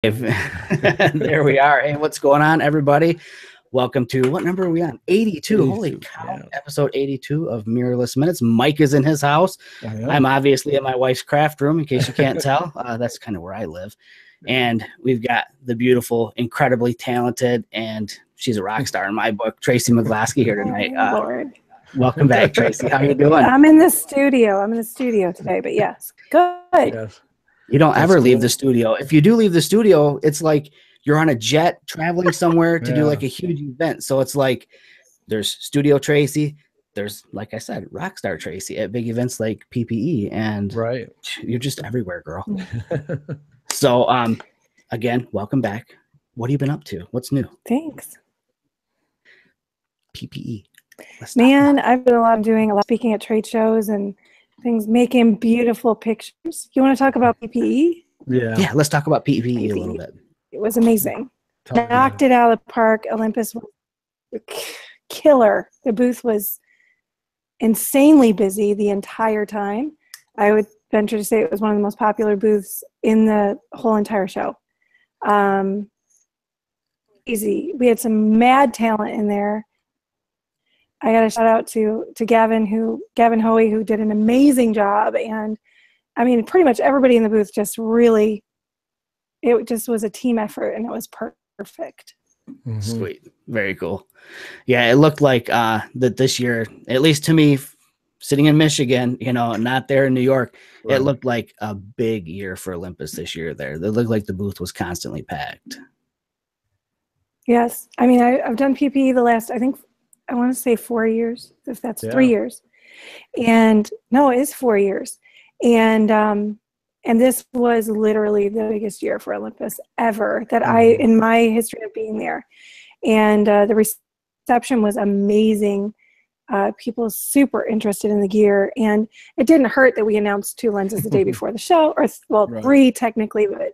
There we are. Hey, what's going on, everybody? Welcome to, what number are we on? 82. Holy cow. Yeah. Episode 82 of Mirrorless Minutes. Mike is in his house. I'm obviously in my wife's craft room, in case you can't tell. That's kind of where I live. And we've got the beautiful, incredibly talented, and she's a rock star in my book, Tracie Maglosky here tonight. Lord. Welcome back, Tracie. How you doing? I'm in the studio. today, but yes, good. Yes. You don't ever leave the studio. If you do leave the studio, it's like you're on a jet traveling somewhere to do like a huge event. So it's like there's Studio Tracie, there's, like I said, Rockstar Tracie at big events like PPE, and you're just everywhere, girl. So again, welcome back. What have you been up to? What's new? Thanks. PPE. Man, I've been doing a lot speaking at trade shows and things, making beautiful pictures. You want to talk about PPE? Yeah, let's talk about PPE a little bit. It was amazing. Knocked it out of the park. Olympus was killer. The booth was insanely busy the entire time. I would venture to say it was one of the most popular booths in the whole entire show. Easy. We had some mad talent in there. I got a shout out to Gavin Hoey, who did an amazing job. And I mean, pretty much everybody in the booth just really, it just was a team effort, and it was perfect. Mm-hmm. Sweet. Very cool. Yeah, it looked like that this year, at least to me, sitting in Michigan, not there in New York, it looked like a big year for Olympus this year there. It looked like the booth was constantly packed. Yes. I mean, I've done PPE the last, I want to say 4 years, if that's 3 years. And no, it is 4 years. And this was literally the biggest year for Olympus ever that in my history of being there. And the reception was amazing. People super interested in the gear. And it didn't hurt that we announced 2 lenses the day before the show, or 3 technically, but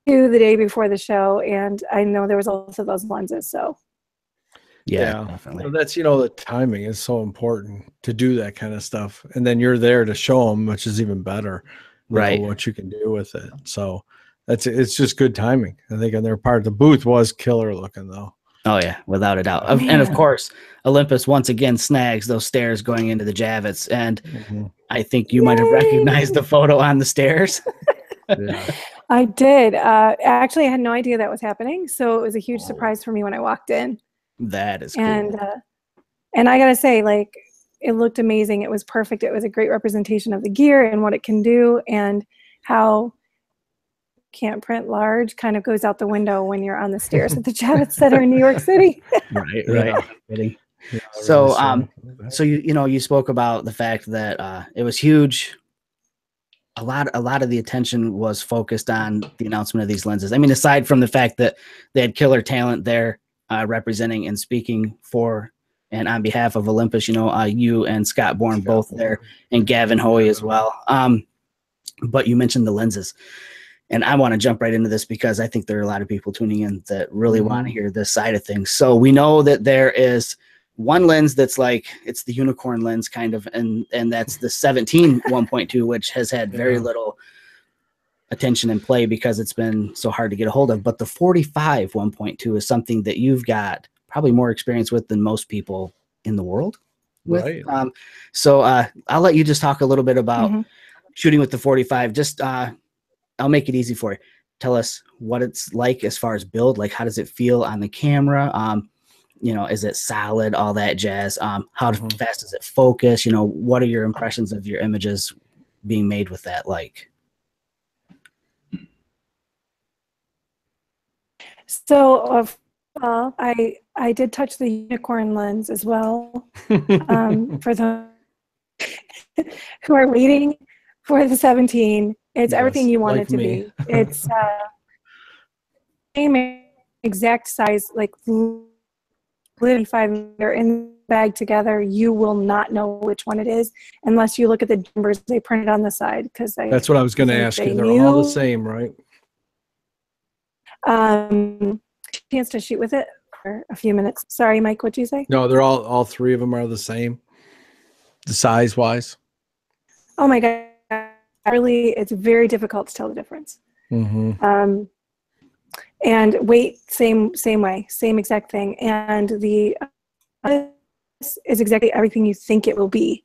2 the day before the show. And I know there was also those lenses, so. Yeah, definitely. So that's, the timing is so important to do that kind of stuff. And then you're there to show them, which is even better, what you can do with it. So it's just good timing. I think on their part, the booth was killer looking though. Oh yeah, without a doubt. And of course, Olympus once again snags those stairs going into the Javits. And I think you might have recognized the photo on the stairs. I did. Actually, I had no idea that was happening. So it was a huge surprise for me when I walked in. That is cool. And I gotta say, like, it looked amazing. It was perfect. It was a great representation of the gear and what it can do, and how can't print large kind of goes out the window when you're on the stairs at the Javits Center in New York City. Right. Yeah, so so you spoke about the fact that it was huge. A lot of the attention was focused on the announcement of these lenses. I mean, aside from the fact that they had killer talent there, representing and speaking for and on behalf of Olympus, you and Scott Bourne both there, and Gavin Hoey as well. But you mentioned the lenses, and I want to jump right into this because I think there are a lot of people tuning in that really want to hear this side of things. So we know that there is one lens that's like, it's the unicorn lens kind of, and that's the 17 1.2, which has had very little attention and play because it's been so hard to get a hold of. But the 45 1.2 is something that you've got probably more experience with than most people in the world with. So I'll let you just talk a little bit about shooting with the 45. Just I'll make it easy for you. Tell us what it's like as far as build. Like, how does it feel on the camera? Is it solid, all that jazz? How fast does it focus? What are your impressions of your images being made with that like? So I did touch the unicorn lens as well. For the who are waiting for the 17, it's everything you want it to be. It's same exact size, like literally 5. They're in the bag together. You will not know which one it is unless you look at the numbers they printed on the side. Because that's what I was going to ask you. They're all the same, right? Chance to shoot with it for a few minutes. Sorry, Mike, what'd you say? No, they're all 3 of them are the same, the size wise. Oh my God, really, it's very difficult to tell the difference. and weight, same way, same exact thing. And the is exactly everything you think it will be.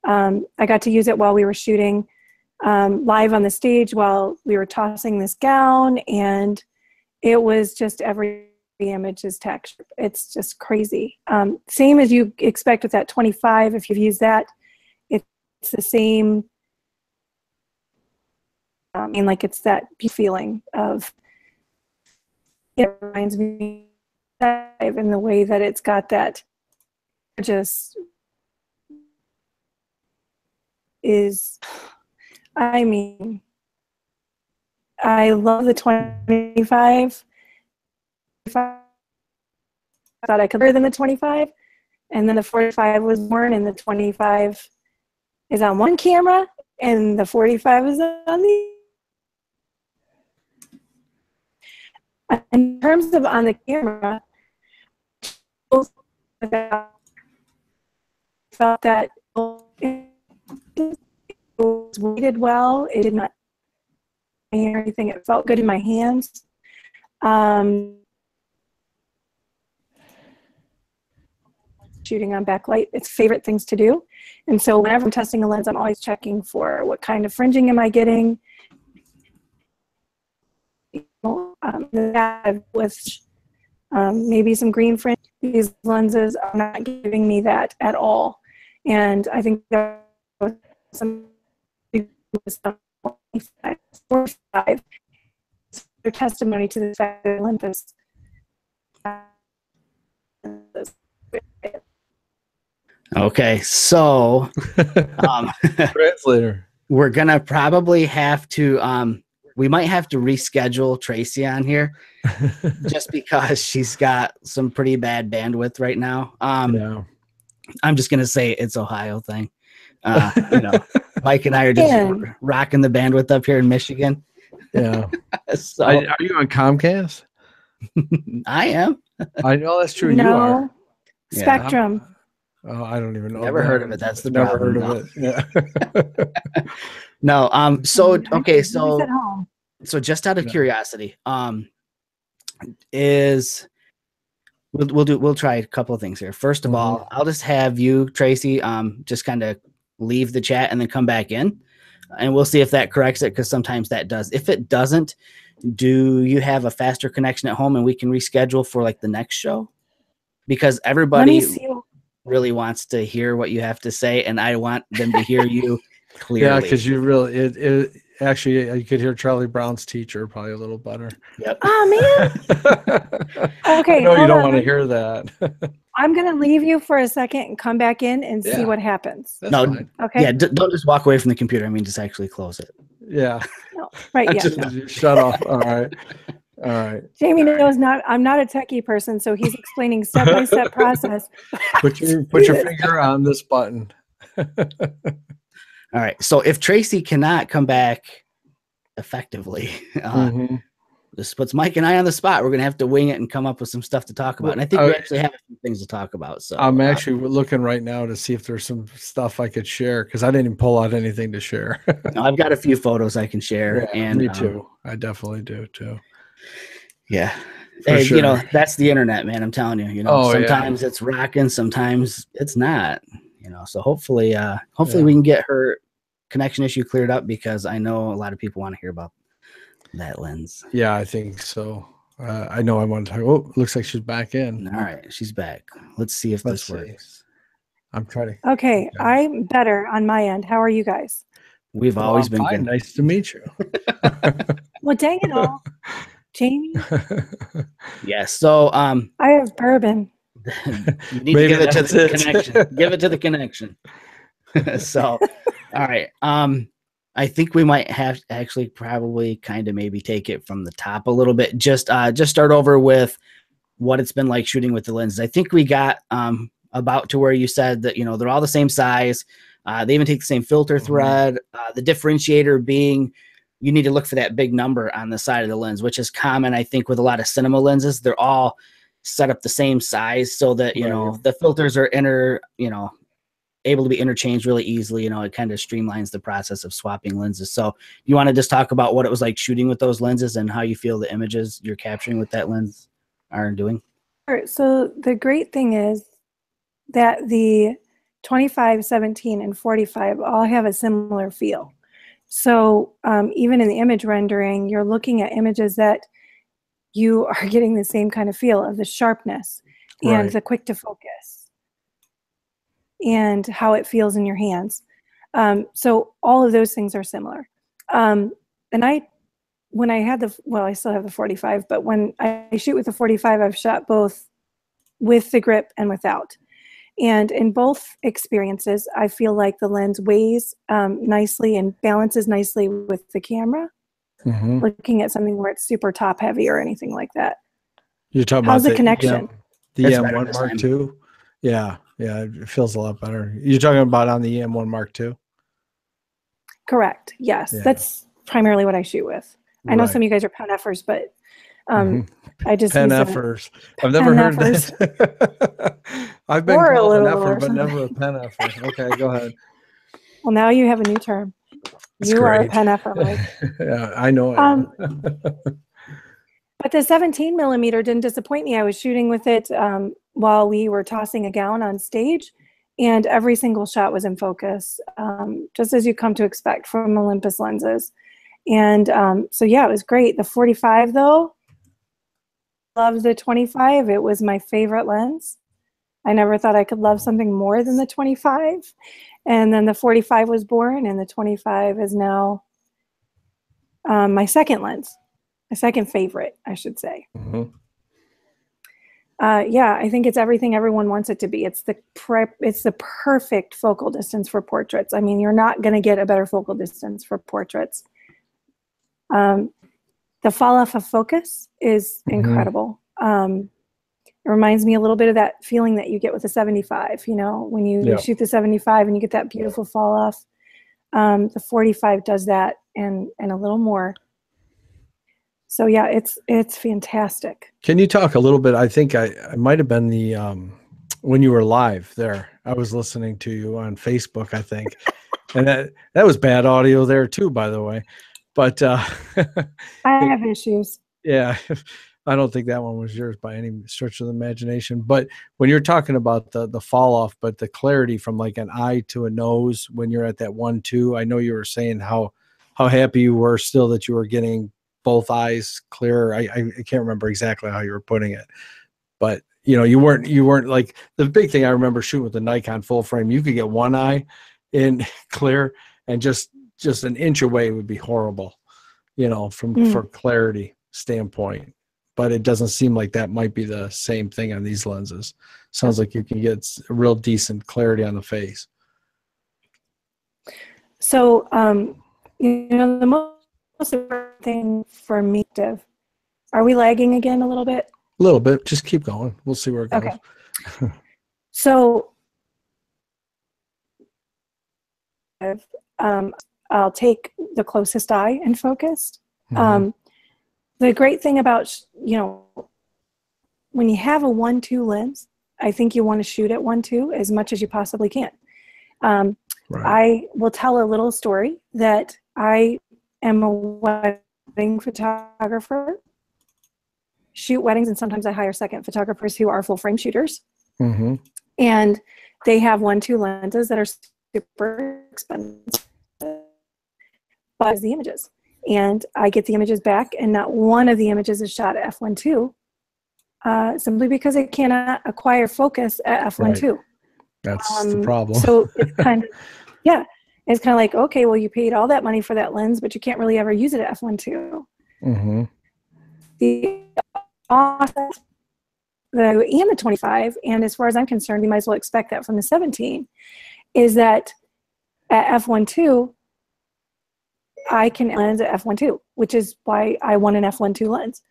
I got to use it while we were shooting live on the stage while we were tossing this gown, and it was just every image is texture. It's just crazy. Same as you expect with that 25. If you've used that, it's the same. I mean, like it's that feeling of, it reminds me in the way that it's got that just is, I mean, I love the 25. I thought I could better than the 25, and then the 45 was born, and the 25 is on one camera and the 45 is on the. In terms of on the camera, I felt that it was weighted well. It did not hear anything. It felt good in my hands. Shooting on backlight, it's favorite things to do. And so whenever I'm testing a lens, I'm always checking for what kind of fringing am I getting. With maybe some green fringe. These lenses are not giving me that at all. And I think there was some 45. Their testimony to the fact that Olympus Okay, so translator. We're gonna probably have to we might have to reschedule Tracie on here just because she's got some pretty bad bandwidth right now. Yeah. I'm just gonna say it's Ohio thing. Mike and I are just rocking the bandwidth up here in Michigan. Yeah. So, are you on Comcast? I am. I know that's true. No. You are. Spectrum. Yeah. Oh, I don't even know. Never heard of it. That's the never problem. heard of it. Yeah. No. So okay. So So just out of curiosity, we'll try a couple of things here. First of all, I'll just have you, Tracie, just kind of leave the chat and then come back in, and we'll see if that corrects it, because sometimes that does. If it doesn't, do you have a faster connection at home and we can reschedule for like the next show? Because everybody really wants to hear what you have to say, and I want them to hear you clearly. Yeah, because you really it actually you could hear Charlie Brown's teacher probably a little better. Yep. Oh man. Okay. I know you don't want to hear that. I'm gonna leave you for a second and come back in and see what happens. That's fine. Okay. Yeah, don't just walk away from the computer. I mean, just actually close it. Yeah. No. Right. Yeah. Just shut off. All right. All right. Jamie knows I'm not a techie person, so he's explaining step-by-step process. Put your finger on this button. All right. So if Tracie cannot come back effectively, this puts Mike and I on the spot. We're going to have to wing it and come up with some stuff to talk about. And I think we actually have a few things to talk about. So I'm actually looking right now to see if there's some stuff I could share, because I didn't even pull out anything to share. I've got a few photos I can share. Yeah, and me too. I definitely do too. Yeah. Hey, sure. That's the internet, man. I'm telling you, sometimes it's rocking, sometimes it's not, so hopefully we can get her connection issue cleared up, because I know a lot of people want to hear about that lens. Yeah, I think so. I know I want to talk. Oh, looks like she's back in. All right. She's back. Let's see if this works. I'm trying to. Okay. I'm better on my end. How are you guys? We've always been good. Nice to meet you. Well, dang it all. Jamie? Yes. So I have bourbon. You need to give it to the connection. Give it to the connection. So, all right. I think we might have to actually probably kind of maybe take it from the top a little bit. Just start over with what it's been like shooting with the lenses. I think we got about to where you said that, they're all the same size. They even take the same filter thread. The differentiator being, you need to look for that big number on the side of the lens, which is common, I think, with a lot of cinema lenses. They're all set up the same size so that, the filters are able to be interchanged really easily. You know, it kind of streamlines the process of swapping lenses. So you want to just talk about what it was like shooting with those lenses and how you feel the images you're capturing with that lens are doing? Sure. So the great thing is that the 25, 17, and 45 all have a similar feel. So even in the image rendering, you're looking at images that you are getting the same kind of feel of the sharpness and the quick to focus and how it feels in your hands. So all of those things are similar. And when I had I still have the 45, but when I shoot with the 45, I've shot both with the grip and without. And in both experiences, I feel like the lens weighs nicely and balances nicely with the camera. Looking at something where it's super top heavy or anything like that. You're talking How's about the connection? The EM1 Mark II? Yeah, it feels a lot better. You're talking about on the EM1 Mark II? Correct. Yes, that's primarily what I shoot with. I know some of you guys are pen effers, but I just pen effers. I've never heard that. I've been called an effer, but never a pen effer. Okay, go ahead. Well, now you have a new term. You are a pen effer, Mike. Yeah, I know it. But the 17 millimeter didn't disappoint me. I was shooting with it while we were tossing a gown on stage, and every single shot was in focus, just as you come to expect from Olympus lenses. And so yeah, it was great. The 45 though, loved the 25. It was my favorite lens. I never thought I could love something more than the 25. And then the 45 was born, and the 25 is now my second lens, my second favorite, I should say. Yeah, I think it's everything everyone wants it to be. It's the perfect focal distance for portraits. I mean, you're not going to get a better focal distance for portraits. The fall off of focus is incredible. It reminds me a little bit of that feeling that you get with a 75, you know, when you shoot the 75 and you get that beautiful fall off. The 45 does that and a little more. So yeah, it's fantastic. Can you talk a little bit? I think I might have been the when you were live there. I was listening to you on Facebook, I think. And that was bad audio there too, by the way. But I have issues. Yeah. I don't think that one was yours by any stretch of the imagination. But when you're talking about the fall off, but the clarity from like an eye to a nose when you're at that 1-2, I know you were saying how happy you were still that you were getting both eyes clear. I can't remember exactly how you were putting it, but you know, you weren't like the big thing I remember shooting with the Nikon full frame. You could get one eye in clear and just an inch away would be horrible, you know, for clarity standpoint. But it doesn't seem like that might be the same thing on these lenses. Sounds like you can get a real decent clarity on the face. So, you know, the most important thing for me, are we lagging again a little bit? A little bit. Just keep going. We'll see where it goes. Okay. So, I'll take the closest eye and focus. The great thing about, you know, when you have a 1-2 lens, I think you want to shoot at 1-2 as much as you possibly can. I will tell a little story that I am a wedding photographer, shoot weddings, and sometimes I hire second photographers who are full frame shooters. And they have 1-2 lenses that are super expensive, but the images. And I get the images back, and not one of the images is shot at f1.2, simply because it cannot acquire focus at f1.2. That's the problem. So it's kind of, it's kind of like, okay, well, you paid all that money for that lens, but you can't really ever use it at f1.2. The and the 25, and as far as I'm concerned, we might as well expect that from the 17, is that at f1.2, I can lens at f1.2, which is why I want an f1.2 lens.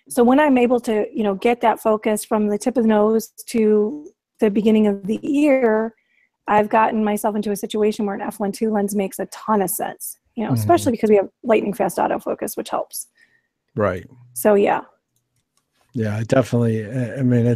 So when I'm able to, you know, get that focus from the tip of the nose to the beginning of the ear, I've gotten myself into a situation where an f1.2 lens makes a ton of sense, you know, especially because we have lightning fast autofocus, which helps. Right. So yeah. Yeah, definitely. I mean,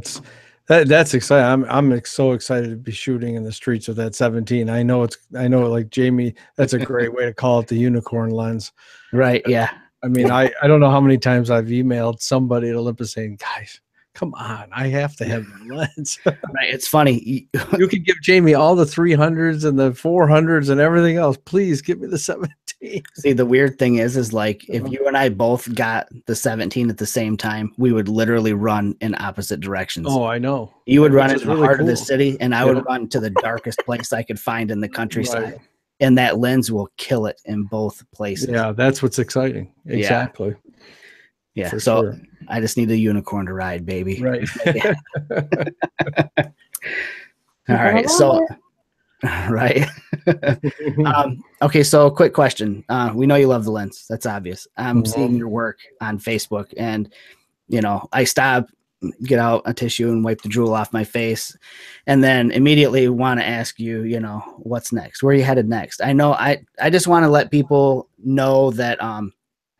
That's exciting. I'm so excited to be shooting in the streets with that 17. I know like Jamie, that's a great way to call it, the unicorn lens. Right. Yeah. I mean, I don't know how many times I've emailed somebody at Olympus saying, guys, come on, I have to have the lens. Right. It's funny. You can give Jamie all the 300s and the 400s and everything else. Please give me the 17. See, the weird thing is like if you and I both got the 17 at the same time, we would literally run in opposite directions. Oh, I know. You would run into the heart of the city, and I would run to the darkest place I could find in the countryside. Right. And that lens will kill it in both places. Yeah, that's what's exciting. Exactly. Yeah. So sure. I just need a unicorn to ride, baby. Right. All right. So, right. Okay. So quick question. We know you love the lens. That's obvious. I'm seeing your work on Facebook, and, you know, I stop, get out a tissue and wipe the drool off my face, and then immediately want to ask you, you know, what's next? Where are you headed next? I know I just want to let people know that,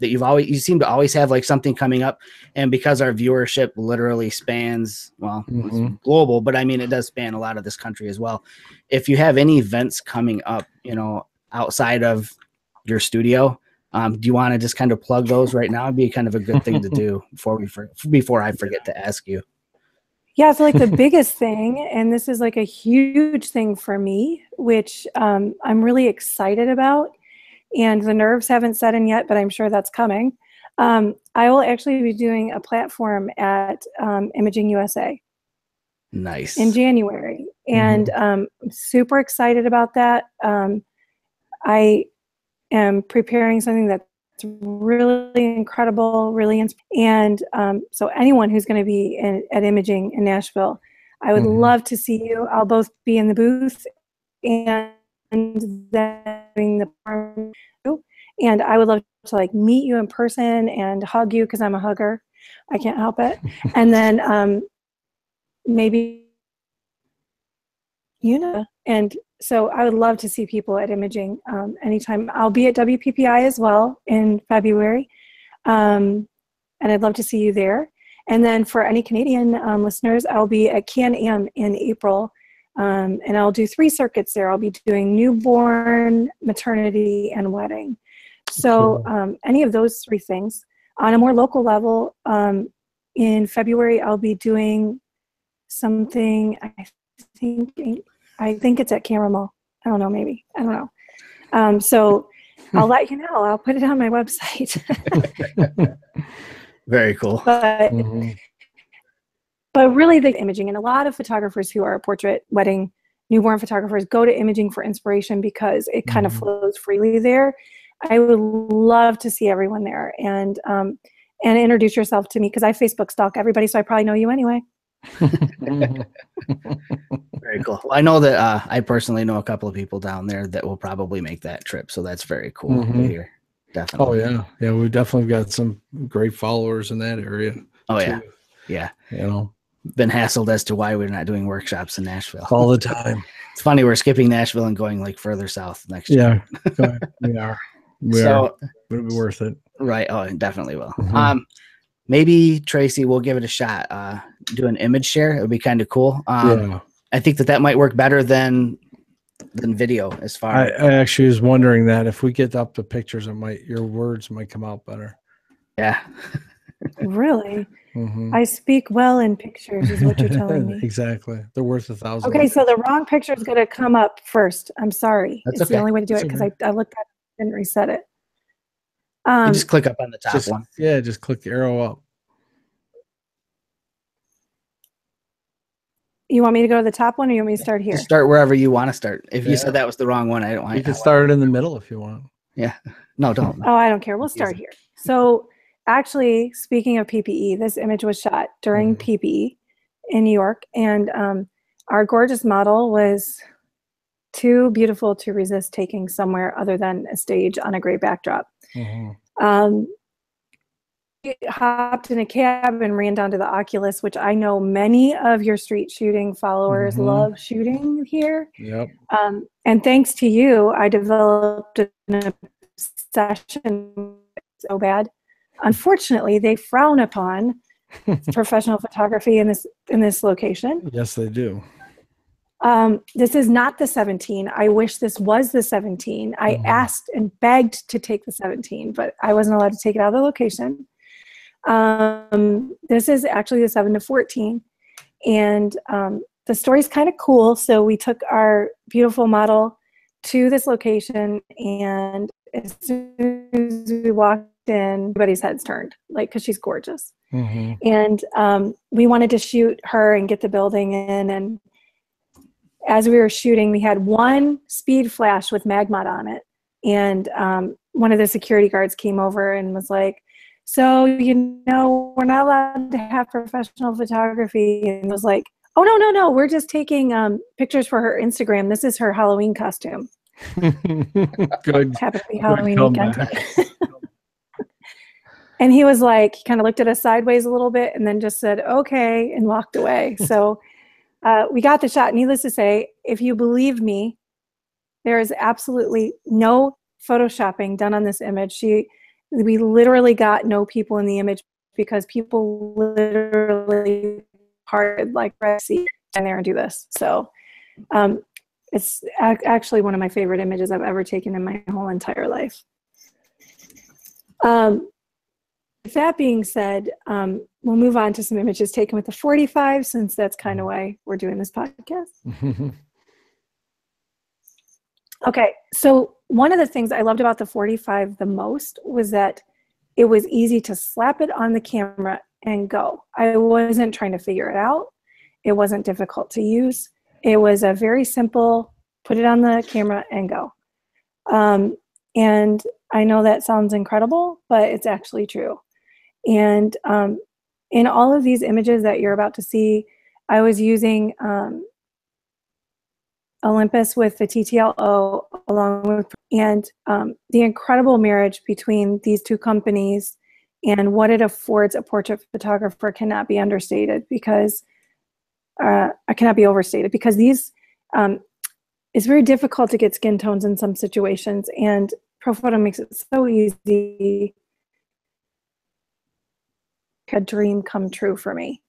that you seem to always have like something coming up, and because our viewership literally spans, well, it's global, but I mean, it does span a lot of this country as well. If you have any events coming up, you know, outside of your studio, do you want to just kind of plug those right now? It'd be kind of a good thing to do before I forget to ask you. Yeah. So like the biggest thing, and this is like a huge thing for me, which I'm really excited about, and the nerves haven't set in yet, but I'm sure that's coming. I will actually be doing a platform at Imaging USA. Nice. In January. And I'm super excited about that. I am preparing something that's really incredible, and so anyone who's going to be at Imaging in Nashville, I would love to see you. I'll both be in the booth and then and I would love to like meet you in person and hug you, because I'm a hugger. I can't help it. And then maybe, you know, and so I would love to see people at Imaging anytime. I'll be at WPPI as well in February, and I'd love to see you there. And then for any Canadian listeners, I'll be at Can-Am in April, and I'll do 3 circuits there. I'll be doing newborn, maternity, and wedding. So any of those 3 things. On a more local level, in February, I'll be doing something, I think it's at Camera Mall. I don't know, maybe. I don't know. So I'll let you know. I'll put it on my website. Very cool. But really the Imaging, and a lot of photographers who are portrait, wedding, newborn photographers go to Imaging for inspiration because it kind of flows freely there. I would love to see everyone there, and introduce yourself to me, because I Facebook stalk everybody, so I probably know you anyway. Very cool. Well, I know that I personally know a couple of people down there that will probably make that trip, so that's very cool to hear. Definitely. Oh yeah, we definitely got some great followers in that area. Oh too. Yeah. You know, been hassled as to why we're not doing workshops in Nashville all the time. It's funny, we're skipping Nashville and going like further south next year. Yeah, we are. It'll be worth it. Right. Oh, it definitely will. Maybe Tracie, we'll give it a shot. Do an image share. It would be kind of cool. I think that might work better than video. As far I actually was wondering that if we get up the pictures, your words might come out better. Yeah. Really? I speak well in pictures, is what you're telling me. Exactly. They're worth 1,000. Okay, so the wrong picture is going to come up first. I'm sorry. That's it's okay. The only way to do it, because I looked at it and reset it. You just click up on the top one. Yeah, just click the arrow up. You want me to go to the top one, or you want me to start here? Just start wherever you want to start. If you said that was the wrong one, I don't want. You can start it in the middle if you want. Yeah. No, don't. Oh, I don't care. We'll start here. So actually, speaking of PPE, this image was shot during PPE in New York, and our gorgeous model was too beautiful to resist taking somewhere other than a stage on a great backdrop. Hopped in a cab and ran down to the Oculus, which I know many of your street shooting followers love shooting here. Yep. And thanks to you, I developed an obsession so bad. Unfortunately, they frown upon professional photography in this location. Yes, they do. This is not the 17. I wish this was the 17. I asked and begged to take the 17, but I wasn't allowed to take it out of the location. This is actually the 7 to 14. And the story's kind of cool. So we took our beautiful model to this location, and as soon as we walked in, everybody's heads turned, like, because she's gorgeous. And we wanted to shoot her and get the building in. And as we were shooting, we had one speed flash with Magmod on it. And one of the security guards came over and was like, so, you know, we're not allowed to have professional photography. And was like, oh, no, we're just taking pictures for her Instagram. This is her Halloween costume. Good. Happened to be Halloween weekend. And he was like, he kind of looked at us sideways a little bit and then just said, okay, and walked away. So we got the shot. Needless to say, if you believe me, there is absolutely no photoshopping done on this image. We literally got no people in the image because people literally parted like Tracie and there and do this. So it's actually one of my favorite images I've ever taken in my whole entire life. With that being said, we'll move on to some images taken with the 45, since that's kind of why we're doing this podcast. Okay, so one of the things I loved about the 45 the most was that it was easy to slap it on the camera and go. I wasn't trying to figure it out. It wasn't difficult to use. It was a very simple, put it on the camera and go. And I know that sounds incredible, but it's actually true. And in all of these images that you're about to see, I was using Olympus with the TTLO along with, and the incredible marriage between these two companies and what it affords a portrait photographer cannot be understated, because cannot be overstated, because these it's very difficult to get skin tones in some situations, and ProPhoto makes it so easy. A dream come true for me.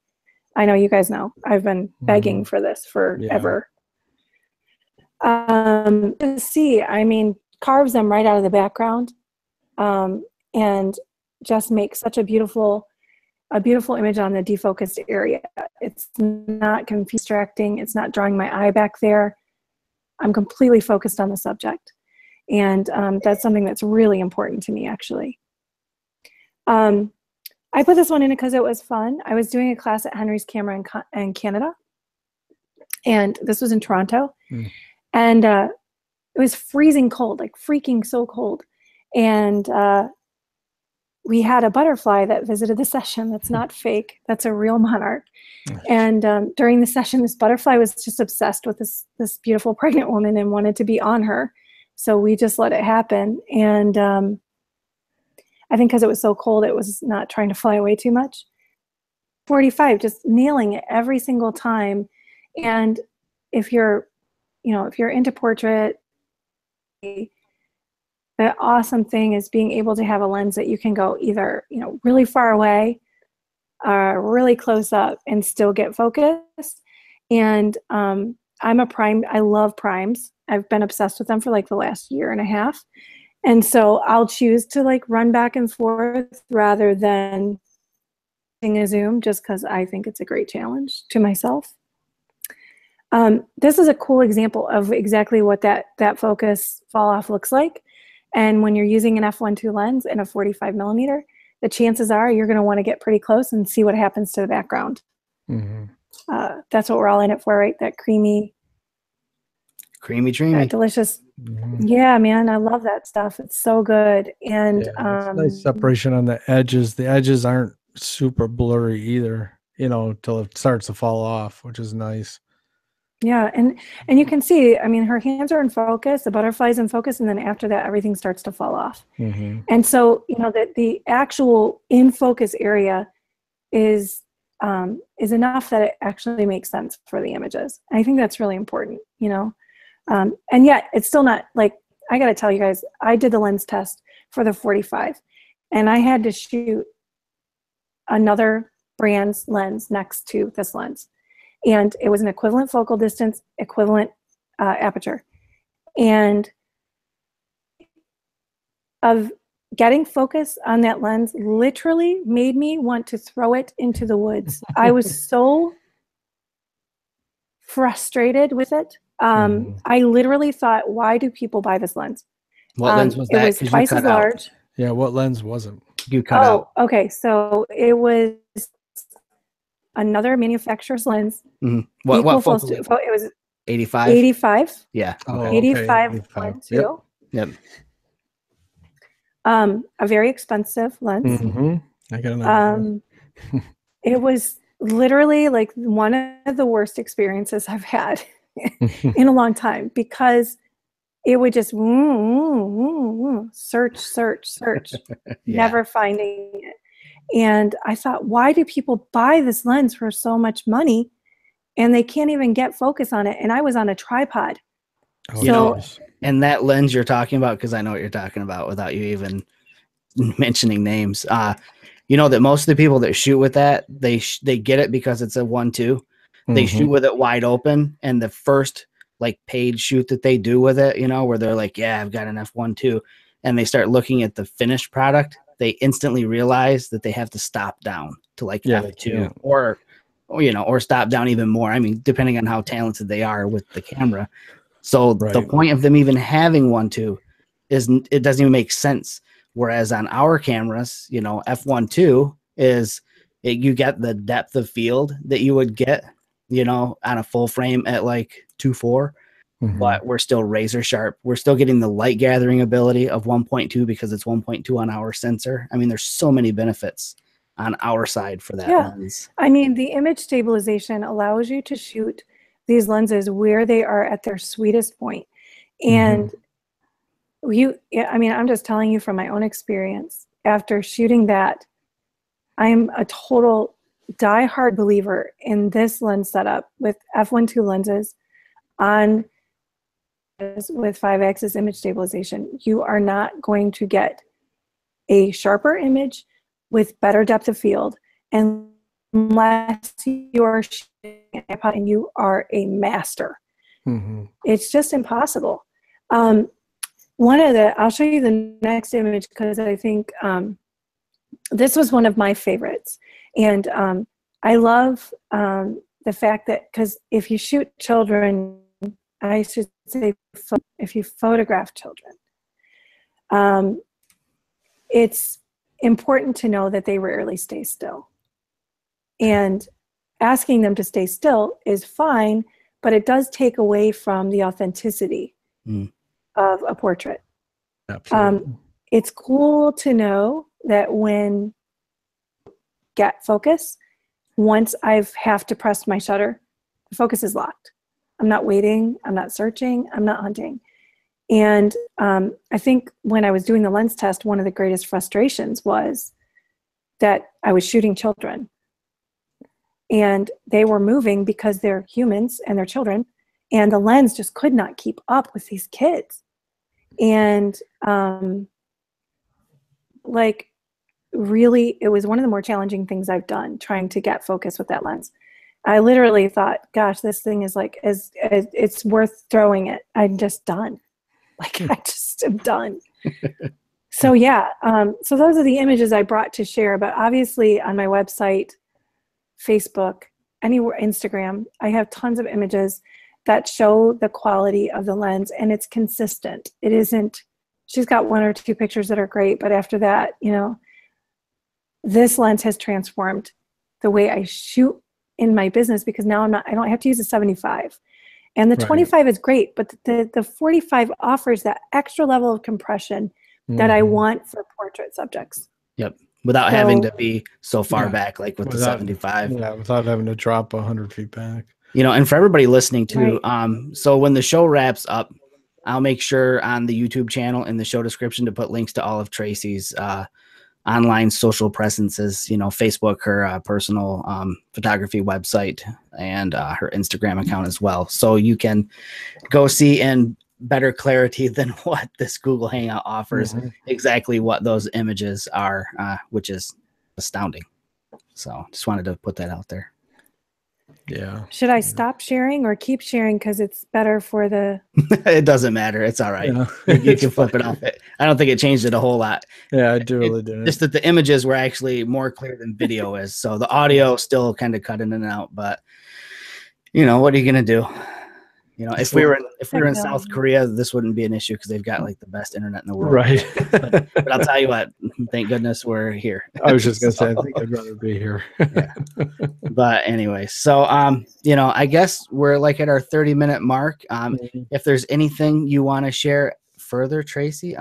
I know you guys know I've been begging for this forever. See, I mean, carves them right out of the background, and just makes such a beautiful image on the defocused area. It's not distracting. It's not drawing my eye back there. I'm completely focused on the subject, and that's something that's really important to me, actually. I put this one in because it was fun. I was doing a class at Henry's Camera in Canada, and this was in Toronto. And it was freezing cold, like freaking so cold. And we had a butterfly that visited the session. That's not fake. That's a real monarch. And during the session, this butterfly was just obsessed with this beautiful pregnant woman and wanted to be on her. So we just let it happen. And I think because it was so cold, it was not trying to fly away too much. 45, just nailing it every single time. And if you're into portrait, the awesome thing is being able to have a lens that you can go either, really far away, really close up, and still get focused. And I love primes. I've been obsessed with them for like the last year and a half. And so I'll choose to like run back and forth rather than using a zoom, just because I think it's a great challenge to myself. This is a cool example of exactly what that focus fall off looks like. And when you're using an f1.2 lens and a 45 millimeter, the chances are you're going to want to get pretty close and see what happens to the background. That's what we're all in it for, right? That creamy, that delicious. Yeah, man, I love that stuff. It's so good. And it's nice separation on the edges. The edges aren't super blurry either, till it starts to fall off, which is nice. Yeah, and you can see, I mean, her hands are in focus, the butterfly's in focus, and then after that, everything starts to fall off. And so, the actual in focus area is enough that it actually makes sense for the images. I think that's really important, and yet it's still not like, I got to tell you guys, I did the lens test for the 45, and I had to shoot another brand's lens next to this lens. And it was an equivalent focal distance, equivalent aperture. And of getting focus on that lens literally made me want to throw it into the woods. I was so frustrated with it. I literally thought, why do people buy this lens? What lens was that? It was twice as large. Yeah, what lens wasn't? You cut out. Okay. So it was another manufacturer's lens. What focal? It was 85? 85. Yeah. Okay. 85 1.2. Yep. A very expensive lens. I got another. It was literally like one of the worst experiences I've had in a long time, because it would just search, never finding it. And I thought, why do people buy this lens for so much money and they can't even get focus on it? And I was on a tripod. And that lens you're talking about, because I know what you're talking about without you even mentioning names. You know that most of the people that shoot with that, they get it because it's a 1.2. They shoot with it wide open, and the first like paid shoot that they do with it, you know, where they're like, yeah, I've got an f1.2, and they start looking at the finished product, they instantly realize that they have to stop down to like f2 or stop down even more. I mean, depending on how talented they are with the camera. So the point of them even having 1.2 is it doesn't even make sense. Whereas on our cameras, you know, f1.2 is you get the depth of field that you would get, you know, on a full frame at like 2.4, but we're still razor sharp. We're still getting the light gathering ability of 1.2 because it's 1.2 on our sensor. I mean, there's so many benefits on our side for that lens. I mean, the image stabilization allows you to shoot these lenses where they are at their sweetest point. And I'm just telling you from my own experience, after shooting that, I'm a total diehard believer in this lens setup with f1.2 lenses on with 5-axis image stabilization. You are not going to get a sharper image with better depth of field unless you are shooting an iPod and you are a master. It's just impossible. I'll show you the next image because I think this was one of my favorites. And I love the fact that, because if you shoot children, I should say if you photograph children, it's important to know that they rarely stay still. And asking them to stay still is fine, but it does take away from the authenticity of a portrait. Absolutely. It's cool to know that when get focus, once I have to press my shutter, the focus is locked. I'm not waiting, I'm not searching, I'm not hunting. And I think when I was doing the lens test, one of the greatest frustrations was that I was shooting children and they were moving because they're humans and they're children, and the lens just could not keep up with these kids. And really, it was one of the more challenging things I've done, trying to get focus with that lens. I literally thought, gosh, this thing is like, it's worth throwing it. I'm just done. Like, I just am done. So yeah, so those are the images I brought to share, but obviously on my website, Facebook, anywhere, Instagram, I have tons of images that show the quality of the lens, and it's consistent. It isn't, she's got 1 or 2 pictures that are great, but after that, you know, this lens has transformed the way I shoot in my business, because now I don't have to use a 75. And the 25 is great, but the 45 offers that extra level of compression that I want for portrait subjects. Yep. Without having to be so far back, like with the 75. Yeah, without having to drop 100 feet back. You know, and for everybody listening too, so when the show wraps up, I'll make sure on the YouTube channel in the show description to put links to all of Tracie's online social presences, you know, Facebook, her personal photography website, and her Instagram account as well. So you can go see in better clarity than what this Google Hangout offers exactly what those images are, which is astounding. So just wanted to put that out there. Yeah. Should I stop sharing or keep sharing because it's better for the? It doesn't matter. It's all right. Yeah. You can flip it off. I don't think it changed it a whole lot. Yeah, I really didn't. Just that the images were actually more clear than video is. So the audio still kind of cut in and out. But you know, what are you gonna do? You know, if we were in South Korea, this wouldn't be an issue because they've got like the best internet in the world. Right. But I'll tell you what, thank goodness we're here. I was just gonna say, I think I'd rather be here. Yeah. But anyway, so you know, I guess we're like at our 30-minute mark. If there's anything you want to share further, Tracie,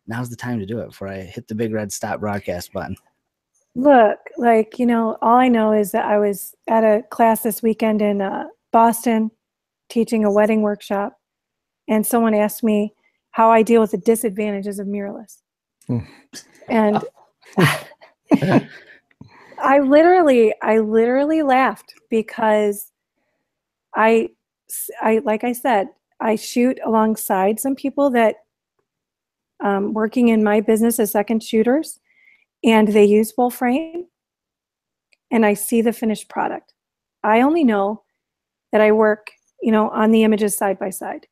now's the time to do it before I hit the big red stop broadcast button. Look, like, you know, all I know is that I was at a class this weekend in Boston teaching a wedding workshop, and someone asked me how I deal with the disadvantages of mirrorless. And I literally laughed because I like I said, I shoot alongside some people that working in my business as second shooters, and they use full frame, and I see the finished product. I only know that I work, you know, on the images side by side.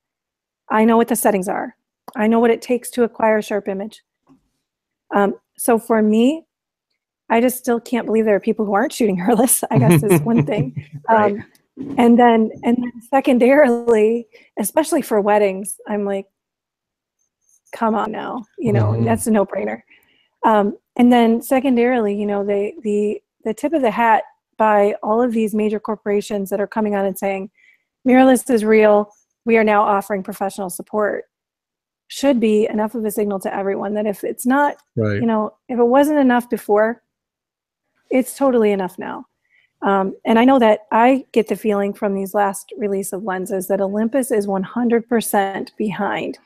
I know what the settings are. I know what it takes to acquire a sharp image. So for me, I just still can't believe there are people who aren't shooting mirrorless, I guess is one thing. Right. And then secondarily, especially for weddings, I'm like, come on now, you know, that's a no-brainer. And then secondarily, you know, the tip of the hat by all of these major corporations that are coming on and saying, mirrorless is real, we are now offering professional support, should be enough of a signal to everyone that if it's not, Right. you know, if it wasn't enough before, it's totally enough now. And I know that I get the feeling from these last release of lenses that Olympus is 100% behind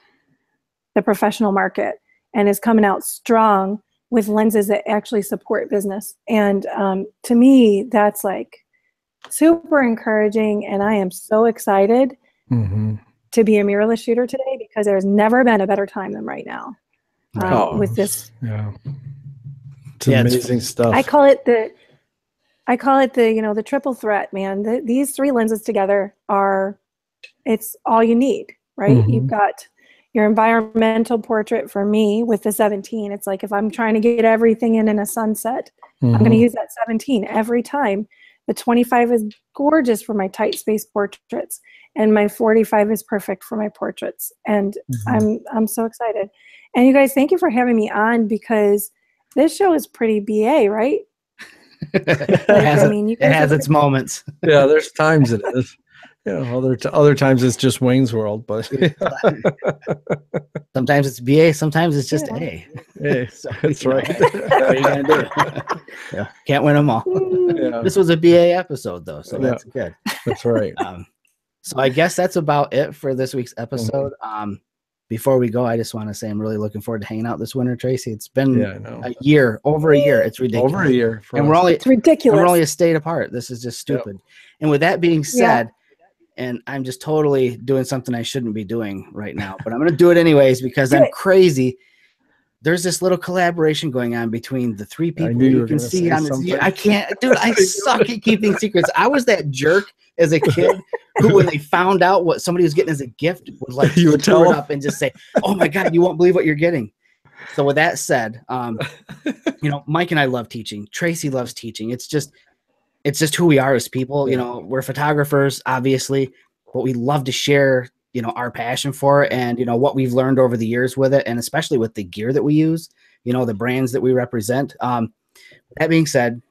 the professional market and is coming out strong with lenses that actually support business. And to me, that's like super encouraging. And I am so excited to be a mirrorless shooter today because there's never been a better time than right now with this. Yeah. It's amazing stuff. I call it the, you know, the triple threat, man. These three lenses together it's all you need, right? You've got your environmental portrait for me with the 17. It's like if I'm trying to get everything in a sunset, I'm going to use that 17 every time. The 25 is gorgeous for my tight space portraits, and my 45 is perfect for my portraits. And I'm so excited. And you guys, thank you for having me on because this show is pretty BA, right? It has its moments. Yeah, there's times it is. You know, other times it's just Wayne's World, but sometimes it's BA, sometimes it's just A. So, that's right. What are you gonna do? Yeah, can't win them all. Yeah. This was a BA episode, though, so that's good. That's right. So I guess that's about it for this week's episode. Before we go, I just want to say I'm really looking forward to hanging out this winter, Tracie. It's been a year, over a year. It's ridiculous. Over a year, and it's ridiculous. And we're only a state apart. This is just stupid. Yep. And with that being said. And I'm just totally doing something I shouldn't be doing right now, but I'm going to do it anyways because I'm crazy. There's this little collaboration going on between the three people you can see on this. I can't, dude, I suck at keeping secrets. I was that jerk as a kid who, when they found out what somebody was getting as a gift, would like you would tell it up and just say, "Oh my God, you won't believe what you're getting." So with that said, you know, Mike and I love teaching. Tracie loves teaching. It's just who we are as people. You know, we're photographers, obviously, but we love to share, you know, our passion for it and, you know, what we've learned over the years with it. And especially with the gear that we use, you know, the brands that we represent. That being said,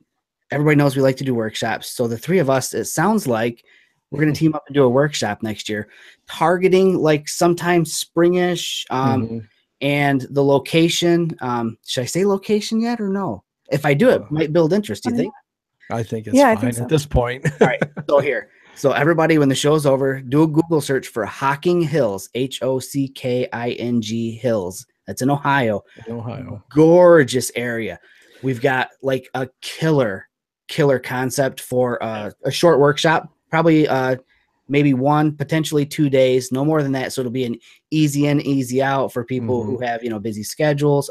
everybody knows we like to do workshops. So the three of us, it sounds like we're going to team up and do a workshop next year, targeting like sometime springish. And the location, should I say location yet or no? If I do, it might build interest. Do you think? I think it's fine at this point. All right. So everybody, when the show's over, do a Google search for Hocking Hills, Hocking Hills. That's in Ohio. Gorgeous area. We've got like a killer concept for a short workshop, probably maybe 1, potentially 2 days, no more than that. So it'll be an easy in, easy out for people who have, you know, busy schedules.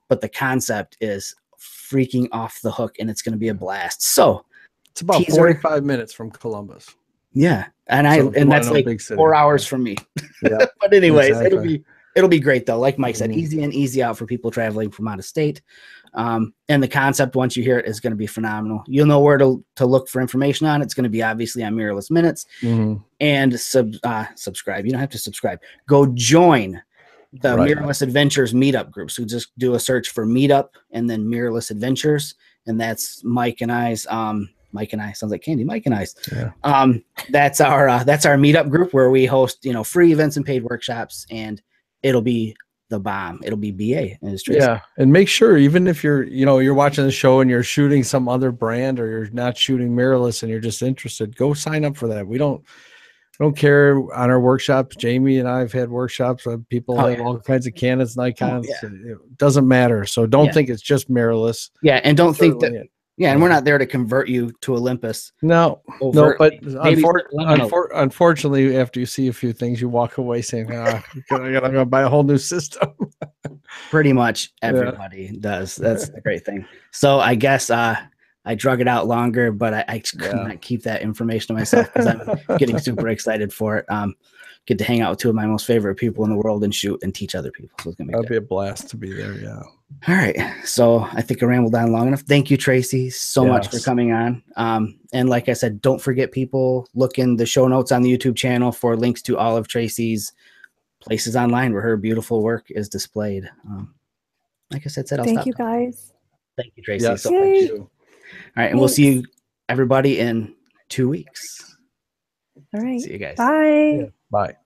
But the concept is freaking off the hook, and it's going to be a blast. So it's about 45 minutes from Columbus. Yeah, and that's like 4 hours from me. Yeah. But anyways, it'll be great though. Like Mike said, easy in, easy out for people traveling from out of state. And the concept, once you hear it, is going to be phenomenal. You'll know where to look for information on. It's going to be obviously on Mirrorless Minutes. And subscribe. You don't have to subscribe. Go join the Mirrorless Adventures meetup group. So just do a search for meetup and then Mirrorless Adventures, and that's Mike and I's. Mike and I, sounds like candy. Mike and I's. Yeah. That's our meetup group where we host free events and paid workshops, and it'll be the bomb. It'll be BA. And yeah, and make sure, even if you're watching the show and you're shooting some other brand, or you're not shooting mirrorless and you're just interested, go sign up for that. We don't care on our workshops. Jamie and I've had workshops where people have all kinds of Canons, Nikons. It doesn't matter. So don't think it's just mirrorless. Yeah, and don't think that. Yeah, and we're not there to convert you to Olympus. No, but unfortunately, after you see a few things, you walk away saying, I gotta buy a whole new system. Pretty much everybody does. That's the great thing. So I guess I drug it out longer, but I could not keep that information to myself because I'm getting super excited for it. Get to hang out with two of my most favorite people in the world and shoot and teach other people. So it's gonna be a blast to be there. Yeah. All right. So I think I rambled on long enough. Thank you, Tracie, so much for coming on. And like I said, don't forget, people, look in the show notes on the YouTube channel for links to all of Tracie's places online where her beautiful work is displayed. Like I said, I'll Thank stop. you, guys. Thank you, Tracie. Yes, so thank you. All right. And we'll see you, everybody, in 2 weeks. All right. See you guys. Bye. Yeah. Bye.